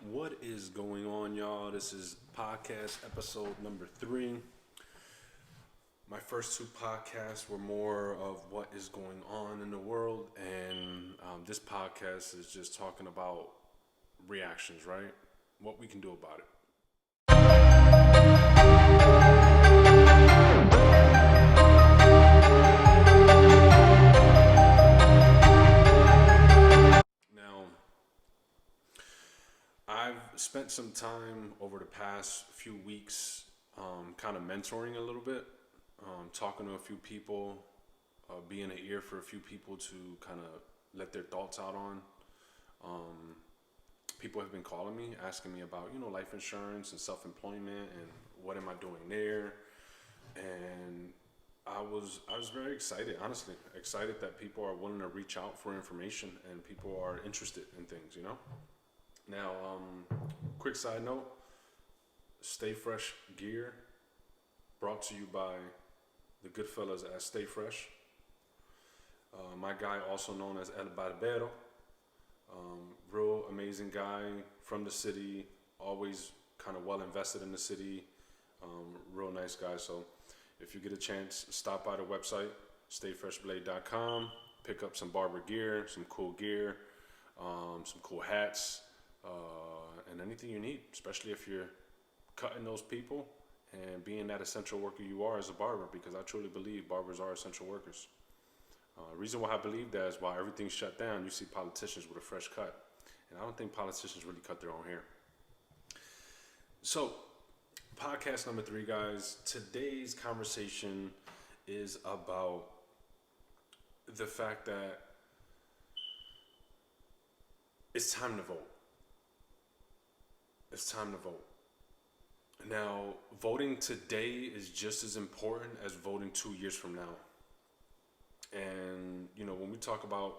What is going on, y'all? This is podcast episode number 3. My first 2 podcasts were more of what is going on in the world, and this podcast is just talking about reactions, right? What we can do about it. Now, I've spent some time over the past few weeks kind of mentoring a little bit, talking to a few people, being an ear for a few people to kind of let their thoughts out on. People have been calling me, asking me about, life insurance and self-employment and what am I doing there. And I was very excited, honestly, excited that people are willing to reach out for information and people are interested in things. Now, quick side note, Stay Fresh gear brought to you by the good fellas at Stay Fresh. My guy, also known as El Barbero, real amazing guy from the city, always kind of well invested in the city, real nice guy. So if you get a chance, stop by the website, stayfreshblade.com, pick up some barber gear, some cool gear, some cool hats, and anything you need, especially if you're cutting those people and being that essential worker you are as a barber, because I truly believe barbers are essential workers. Reason why I believe that is while everything's shut down, you see politicians with a fresh cut. And I don't think politicians really cut their own hair. So, podcast number 3, guys. Today's conversation is about the fact that it's time to vote. It's time to vote. Now, voting today is just as important as voting 2 years from now. And, when we talk about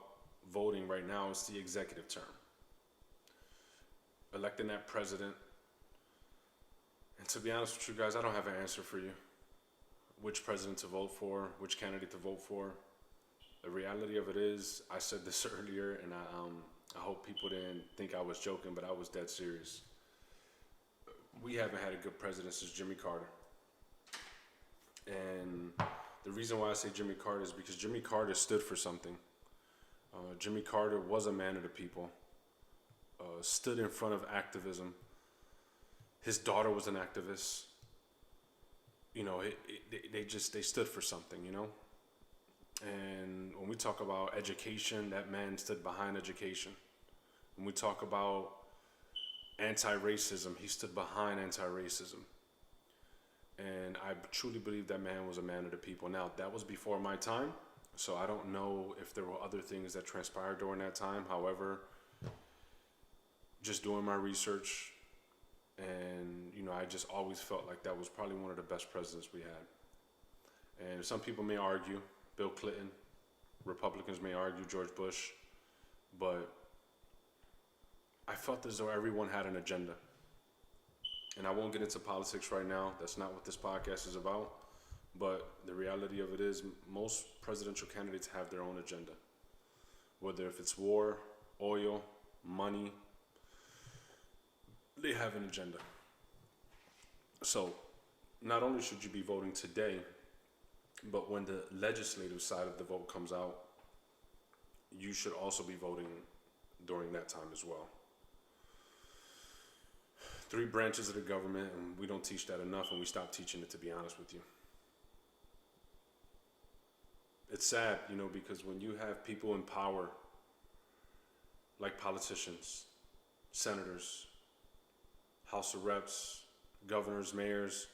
voting right now, it's the executive term. Electing that president. And to be honest with you guys, I don't have an answer for you. Which president to vote for, which candidate to vote for. The reality of it is, I said this earlier, and I hope people didn't think I was joking, but I was dead serious. We haven't had a good president since Jimmy Carter. And the reason why I say Jimmy Carter is because Jimmy Carter stood for something. Jimmy Carter was a man of the people, stood in front of activism. His daughter was an activist. They stood for something, And when we talk about education, that man stood behind education. When we talk about anti-racism, he stood behind anti-racism. And I truly believe that man was a man of the people. Now, that was before my time, so I don't know if there were other things that transpired during that time. However, just doing my research, and, I just always felt like that was probably one of the best presidents we had. And some people may argue, Bill Clinton, Republicans may argue George Bush, but I felt as though everyone had an agenda. And I won't get into politics right now. That's not what this podcast is about. But the reality of it is most presidential candidates have their own agenda. Whether if it's war, oil, money, they have an agenda. So not only should you be voting today, but when the legislative side of the vote comes out, you should also be voting during that time as well. 3 branches of the government, and we don't teach that enough, and we stopped teaching it, to be honest with you. It's sad, because when you have people in power, like politicians, senators, House of Reps, governors, mayors,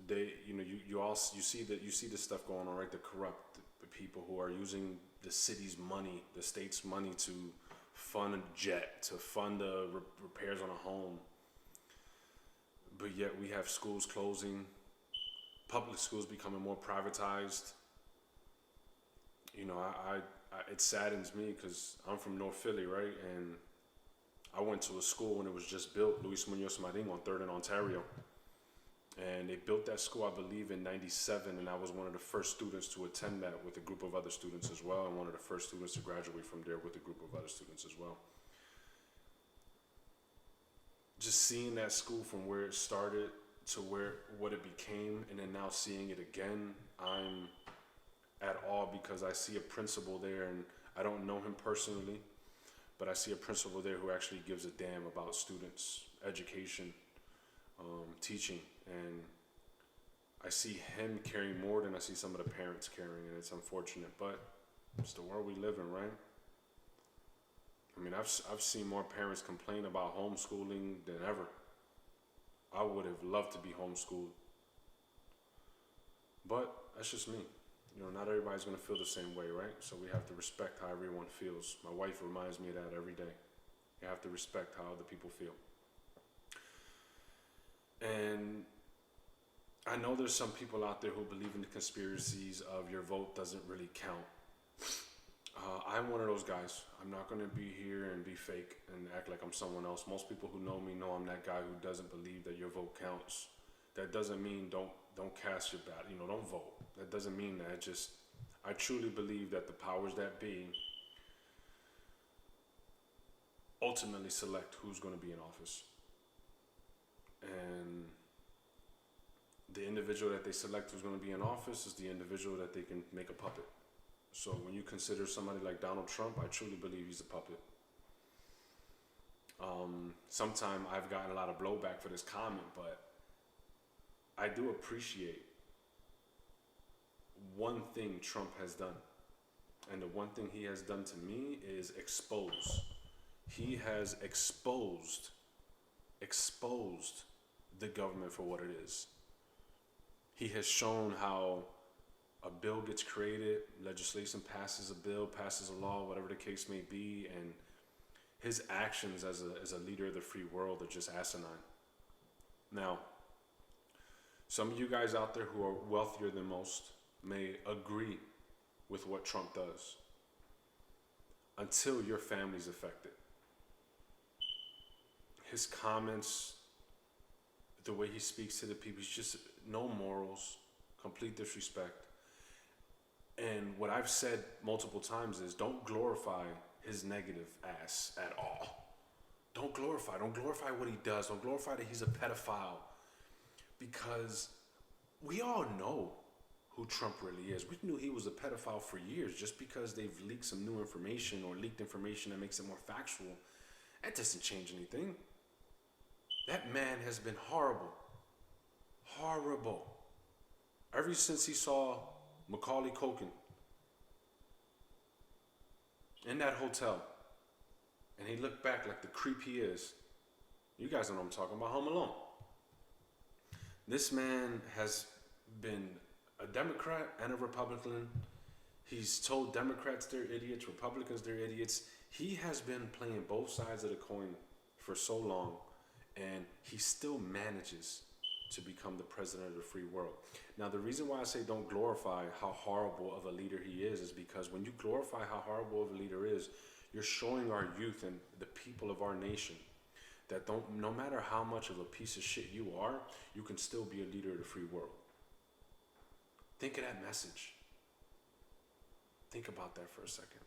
you see this stuff going on, right? The corrupt people who are using the city's money, the state's money to fund a jet, to fund the repairs on a home. But yet we have schools closing, public schools becoming more privatized. It saddens me because I'm from North Philly, right? And I went to a school when it was just built, Luis Munoz Marin on 3rd and Ontario. And they built that school, I believe, in 97, and I was one of the first students to attend that with a group of other students as well, and one of the first students to graduate from there with a group of other students as well. just seeing that school from where it started to where what it became, and then now seeing it again, I'm at awe because I see a principal there, and I don't know him personally, but I see a principal there who actually gives a damn about students, education, teaching, and I see him caring more than I see some of the parents caring, and it's unfortunate, but it's the world we live in, right? I mean, I've seen more parents complain about homeschooling than ever. I would have loved to be homeschooled, but that's just me. You know, not everybody's gonna feel the same way, right? So we have to respect how everyone feels. My wife reminds me of that every day. You have to respect how other people feel. And I know there's some people out there who believe in the conspiracies of your vote doesn't really count. I'm one of those guys. I'm not going to be here and be fake and act like I'm someone else. Most people who know me know I'm that guy who doesn't believe that your vote counts. That doesn't mean don't cast your ballot. You know, don't vote. That doesn't mean that. I truly believe that the powers that be ultimately select who's going to be in office. And the individual that they select who's going to be in office is the individual that they can make a puppet. So when you consider somebody like Donald Trump, I truly believe he's a puppet. Sometime I've gotten a lot of blowback for this comment, but I do appreciate one thing Trump has done. And the one thing he has done to me is expose. He has exposed the government for what it is. He has shown how a bill gets created, legislation passes a bill, passes a law, whatever the case may be, and his actions as a leader of the free world are just asinine. Now, some of you guys out there who are wealthier than most may agree with what Trump does until your family's affected. His comments, the way he speaks to the people, he's just no morals, complete disrespect. And what I've said multiple times is don't glorify his negative ass at all. Don't glorify what he does. Don't glorify that he's a pedophile, because we all know who Trump really is. We knew he was a pedophile for years. Just because they've leaked some new information or leaked information that makes it more factual, that doesn't change anything. That man has been horrible. Horrible. Ever since he saw Macaulay Culkin in that hotel, and he looked back like the creep he is. You guys know what I'm talking about, Home Alone. This man has been a Democrat and a Republican. He's told Democrats they're idiots, Republicans they're idiots. He has been playing both sides of the coin for so long, and he still manages to become the president of the free world. Now, the reason why I say don't glorify how horrible of a leader he is because when you glorify how horrible of a leader is, you're showing our youth and the people of our nation that no matter how much of a piece of shit you are, you can still be a leader of the free world. Think of that message. Think about that for a second.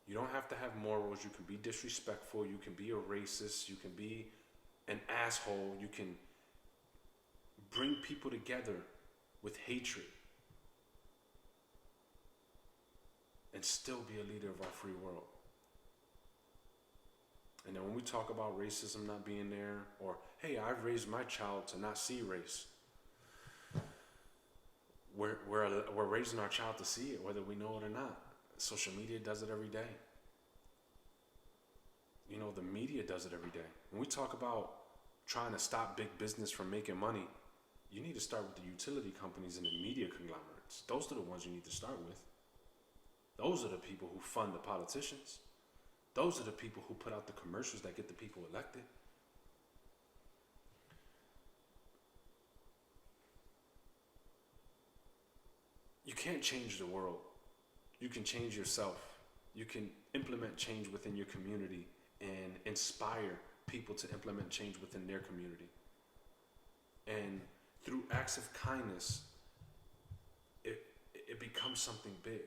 You don't have to have morals. You can be disrespectful. You can be a racist. You can be an asshole. You can bring people together with hatred and still be a leader of our free world. And then when we talk about racism not being there, or hey, I've raised my child to not see race, we're raising our child to see it whether we know it or not. Social media does it every day. You know, the media does it every day. When we talk about trying to stop big business from making money, you need to start with the utility companies and the media conglomerates. Those are the ones you need to start with. Those are the people who fund the politicians. Those are the people who put out the commercials that get the people elected. You can't change the world. You can change yourself. You can implement change within your community and inspire people to implement change within their community. And through acts of kindness, it becomes something big.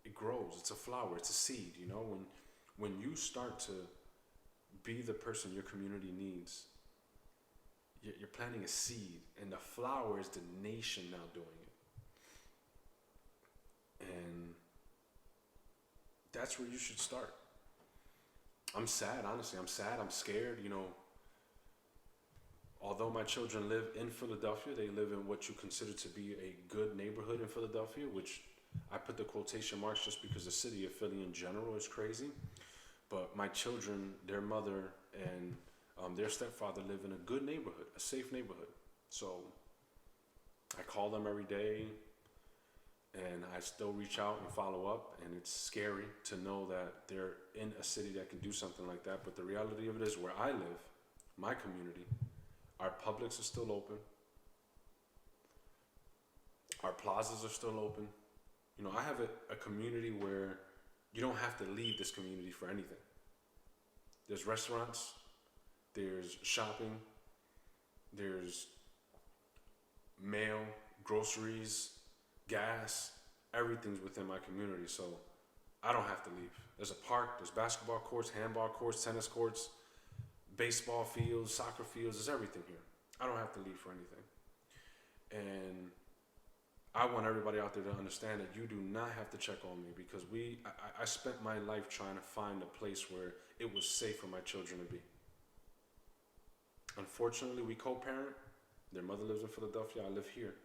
It grows. It's a flower. It's a seed. You know, when you start to be the person your community needs. You're planting a seed, and the flower is the nation now doing it. And that's where you should start. I'm sad, honestly. I'm sad. I'm scared. Although my children live in Philadelphia, they live in what you consider to be a good neighborhood in Philadelphia, which I put the quotation marks just because the city of Philly in general is crazy. But my children, their mother, and their stepfather live in a good neighborhood, a safe neighborhood. So I call them every day, and I still reach out and follow up, and it's scary to know that they're in a city that can do something like that. But the reality of it is, where I live, my community, our Publix is still open. Our plazas are still open. I have a community where you don't have to leave this community for anything. There's restaurants, there's shopping, there's mail, groceries, gas, everything's within my community, so I don't have to leave. There's a park, there's basketball courts, handball courts, tennis courts, baseball fields, soccer fields, there's everything here. I don't have to leave for anything. And I want everybody out there to understand that you do not have to check on me, because I spent my life trying to find a place where it was safe for my children to be. Unfortunately, we co-parent. Their mother lives in Philadelphia, I live here.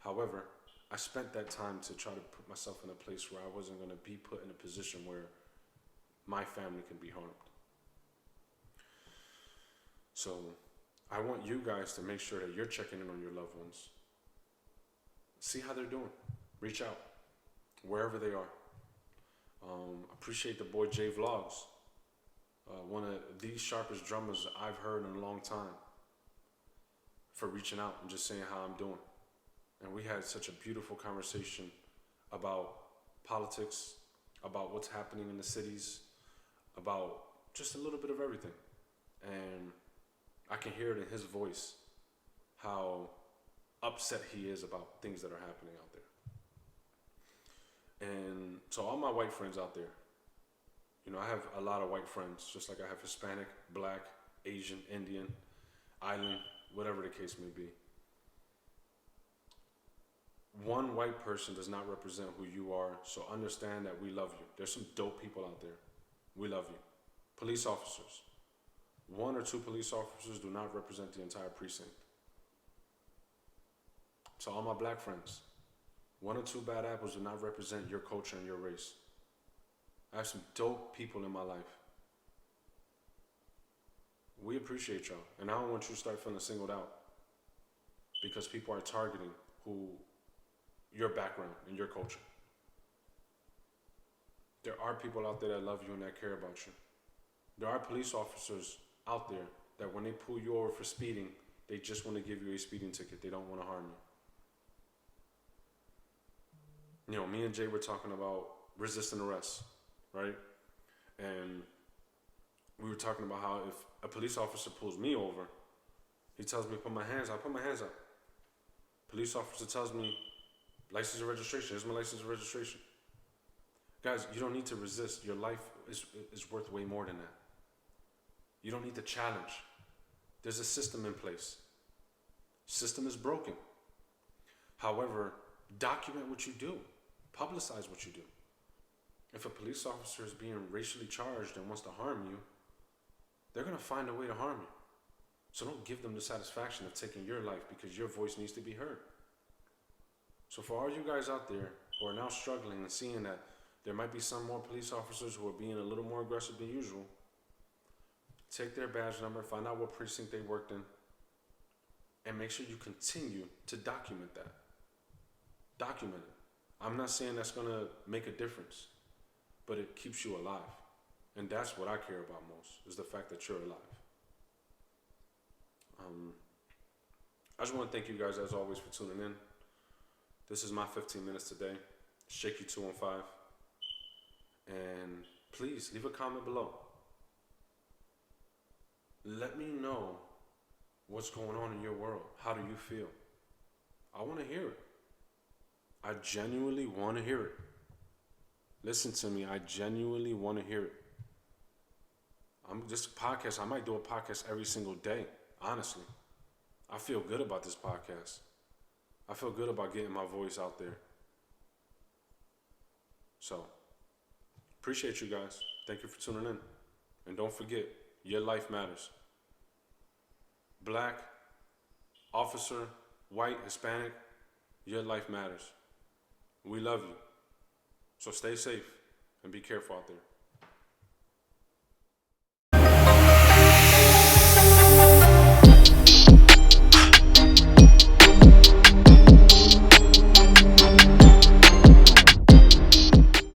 However, I spent that time to try to put myself in a place where I wasn't going to be put in a position where my family can be harmed. So I want you guys to make sure that you're checking in on your loved ones. See how they're doing. Reach out wherever they are. Appreciate the boy Jay Vlogs. One of the sharpest drummers I've heard in a long time, for reaching out and just saying how I'm doing. And we had such a beautiful conversation about politics, about what's happening in the cities, about just a little bit of everything. And I can hear it in his voice, how upset he is about things that are happening out there. And so all my white friends out there, I have a lot of white friends, just like I have Hispanic, Black, Asian, Indian, Island, whatever the case may be. One white person does not represent who you are, so understand that we love you. There's some dope people out there. We love you. Police officers. 1 or 2 police officers do not represent the entire precinct. So all my black friends, 1 or 2 bad apples do not represent your culture and your race. I have some dope people in my life. We appreciate y'all, and I don't want you to start feeling singled out because people are targeting your background and your culture. There are people out there that love you and that care about you. There are police officers out there that when they pull you over for speeding, they just want to give you a speeding ticket. They don't want to harm you. Me and Jay were talking about resisting arrest, right? And we were talking about how if a police officer pulls me over, he tells me put my hands up, I put my hands up. Police officer tells me license and registration, here's my license and registration. Guys, you don't need to resist. Your life is worth way more than that. You don't need to challenge. There's a system in place. System is broken. However, document what you do. Publicize what you do. If a police officer is being racially charged and wants to harm you, they're going to find a way to harm you. So don't give them the satisfaction of taking your life because your voice needs to be heard. So for all you guys out there who are now struggling and seeing that there might be some more police officers who are being a little more aggressive than usual, take their badge number, find out what precinct they worked in, and make sure you continue to document that. Document it. I'm not saying that's going to make a difference, but it keeps you alive. And that's what I care about most, is the fact that you're alive. I just want to thank you guys, as always, for tuning in. This is my 15 minutes today. It's JQ215. And please leave a comment below. Let me know what's going on in your world. How do you feel? I want to hear it. I genuinely want to hear it. Listen to me. I genuinely want to hear it. I'm this podcast. I might do a podcast every single day. Honestly, I feel good about this podcast. I feel good about getting my voice out there. So, appreciate you guys. Thank you for tuning in. And don't forget, your life matters. Black, officer, white, Hispanic, your life matters. We love you. So stay safe and be careful out there.